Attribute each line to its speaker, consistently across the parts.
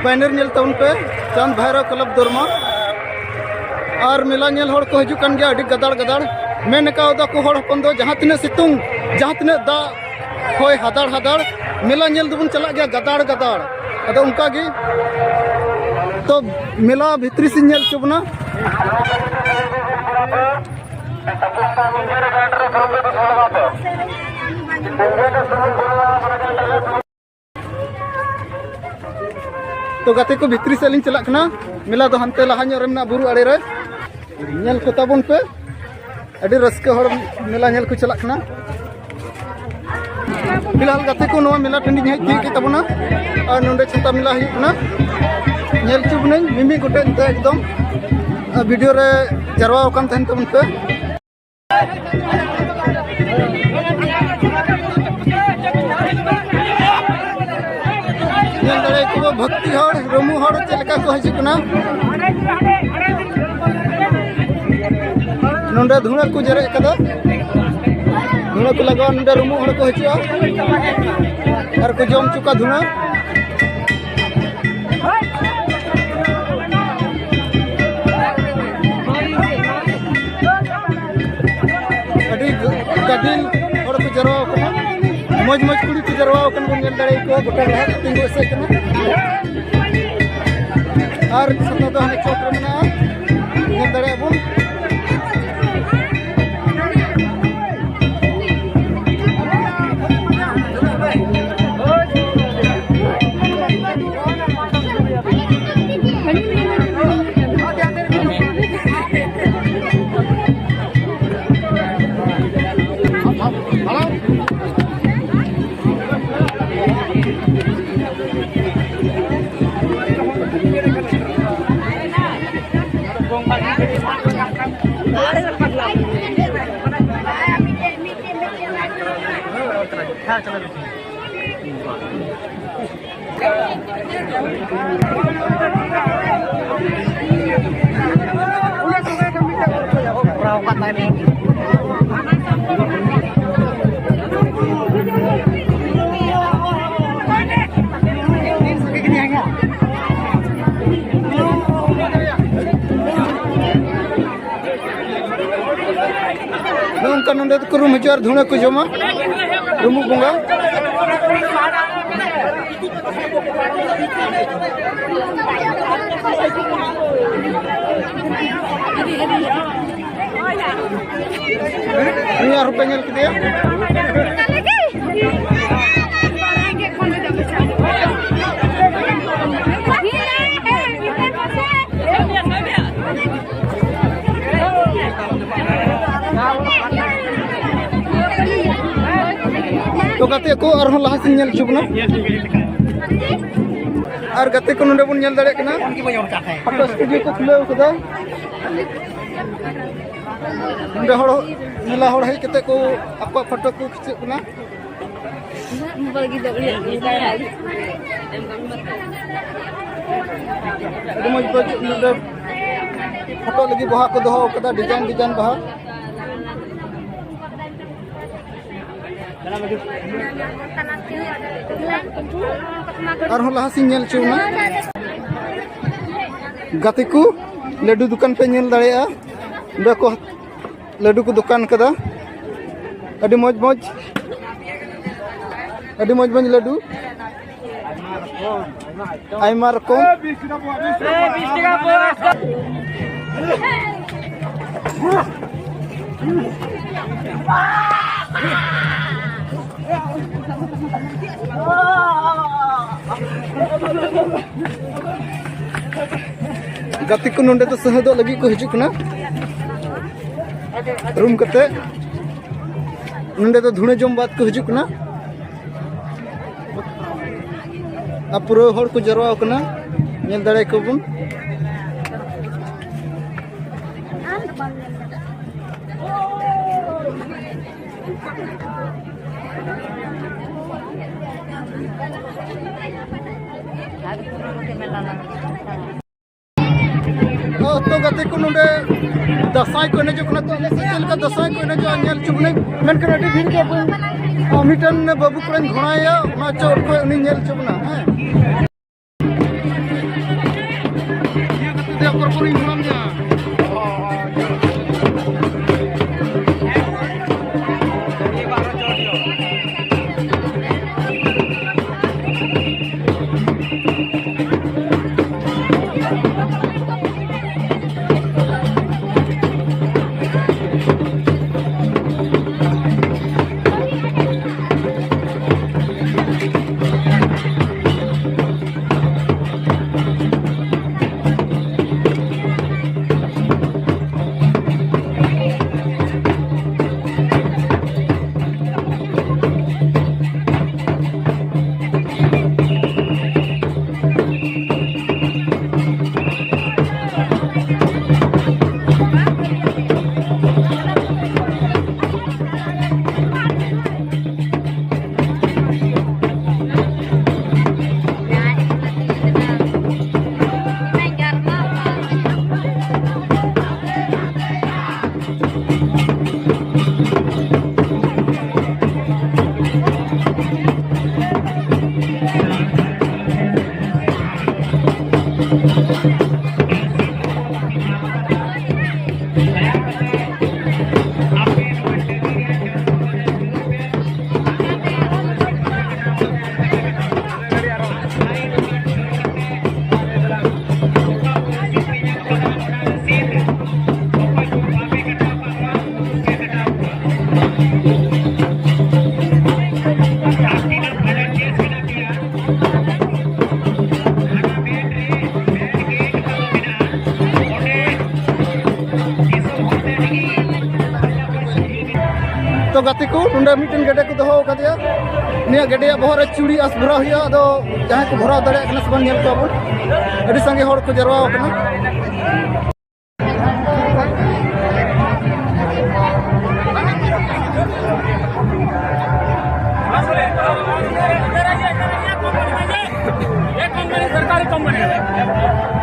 Speaker 1: banner nail तवन पे चांद भैरव क्लब दरमा और मेला नेल हड़ को हजू कान गया अडी गदाड़ गदाड़ मेन का को हड़ हपन दो जहां तिने सितुंग जहां तिने दा होय हदाड़ हदाड़ मेला नेल दुबन चला गया गदाड़ गदाड़ अदो उनका गी तो मेला भितरी से नेल चुबना तो गाते को भितरी से चला मेला तो हंते लहा रेमना बुरु आड़े रे नेल को ताबन पे अड़ी रस्के हड़ मेला नेल को चला फिलहाल गाते को नवा मेला टंडी हेज ती ताबना और नोंडे छता मेला हुना नेल चुबने मिमी गोटे एकदम वीडियो रे जरवा ओकान तहन ताबन पे भक्ति हड़ रमू हड़ चलका को हजना नोंडे धुना को जरे कदा धुना को लगा नोंडे रमू हड़ को हचा और को जम चुका धुना अडी गदिल हड़ को जरवा को मज मज कुड़ी को जरवा बन नेल दाड़े को गोटा रहा तिंगो से कना और सतो तो हने चौक रे मना नेल दाड़े बन नोंडे को रूम हजार धुना को जमा रूम बंगा रुपये नेल के तो गाते को और लहा से नेल चुबना और गाते को नोंडे बन नेल दाड़े कना फोटो स्टूडियो को खुले कदा नोंडे हड़ मेला हड़ हेज कते को आपा फोटो को खिचे कना मज नोंडे फोटो लगी बहा को दोहो कदा डिजाइन डिजाइन बहा और लहा से नेल चुना गाते को लड्डू दुकान पे नेल दाड़ेया बे को लड्डू को दुकान कदा अडी मज मज लड्डू आयमा रकम गाती को नोंडे तो सहदो लगी को हिजुकना रूम कते नोंडे तो धुणे जम बात को हिजुकना आ पूरा हड़ को जरवा कना नेल दाड़े को बुन तो गाते को नोंडे दसाई को एनेजो कना तो चल का दसाई को एनेजो नेल चुबने मेन कर अडी भीड़ के मिटन बाबू को घोड़ाया ना चोर को उनी नेल चुबना है
Speaker 2: तो गाते को उन्हें मिट्टन गड्ढे को दो का दिया निया गड्ढे बहुत चूड़ी आस भरा हुआ अदो जहाँ को भरा दड़े कने सबन नेल को अड़ी संगे हड़ को जरवा कना
Speaker 3: सरकारी कंपनी है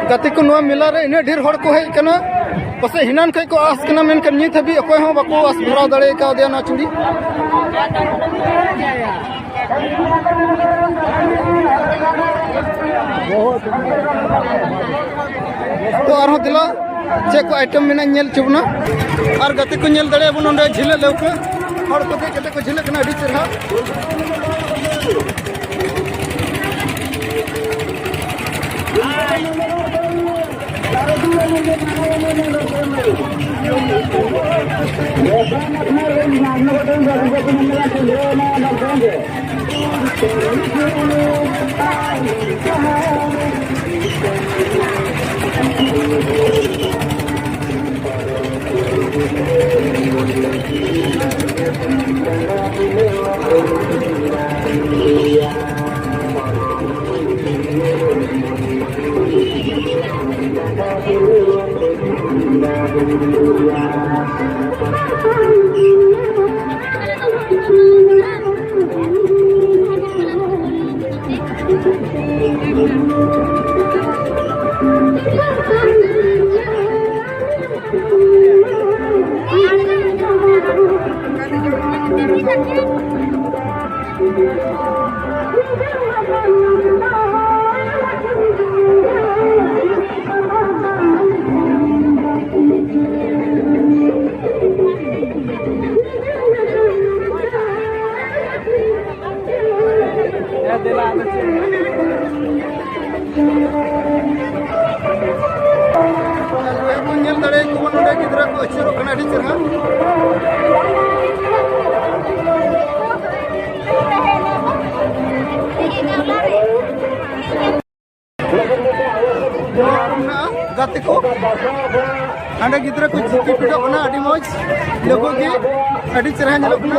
Speaker 2: गाते को नुआ मिला रे इने ढेर हड़ को है कना पसे हिनान खै को आस कना मेन कर नित हबी अकोय हो बाको आस भरा दड़े का दिया ना चूड़ी तो आरो दिला चेक को आइटम मेना नेल चुबना और गाते को नेल दड़े बन ओंडे झिले लेवके हड़ को ते को झिले कना अडी चरहा गाते को अंडा गिद्रा को चिकी पिटो बना अडी मौज लोगों की अडी चरहा नेलो बना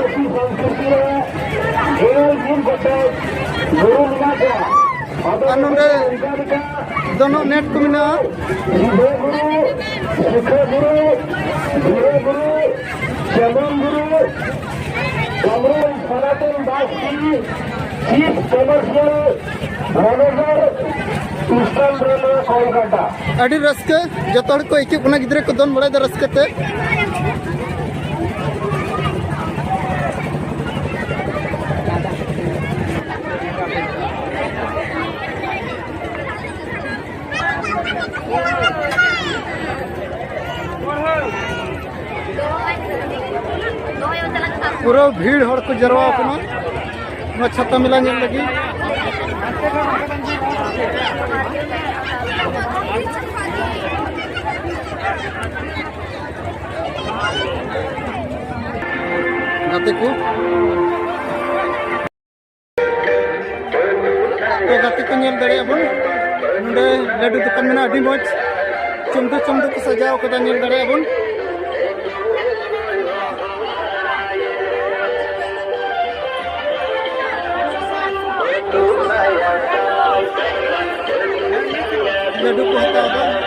Speaker 2: अनुंडे दोनों नेट को मिना अड़ी रस्के जो को एक गिद्रे को दोन बड़ा रस्कते
Speaker 1: पूरा भीड़ हड़ को जरवा अपना नवा छाता मेला नेल लगी गाते को तो गाते को नेल दड़े अपन नोडे लड्डू दुकान में अभी मज चमदू चमदू को सजाव कदा नेल दड़े अपन लड्डू को हटाओ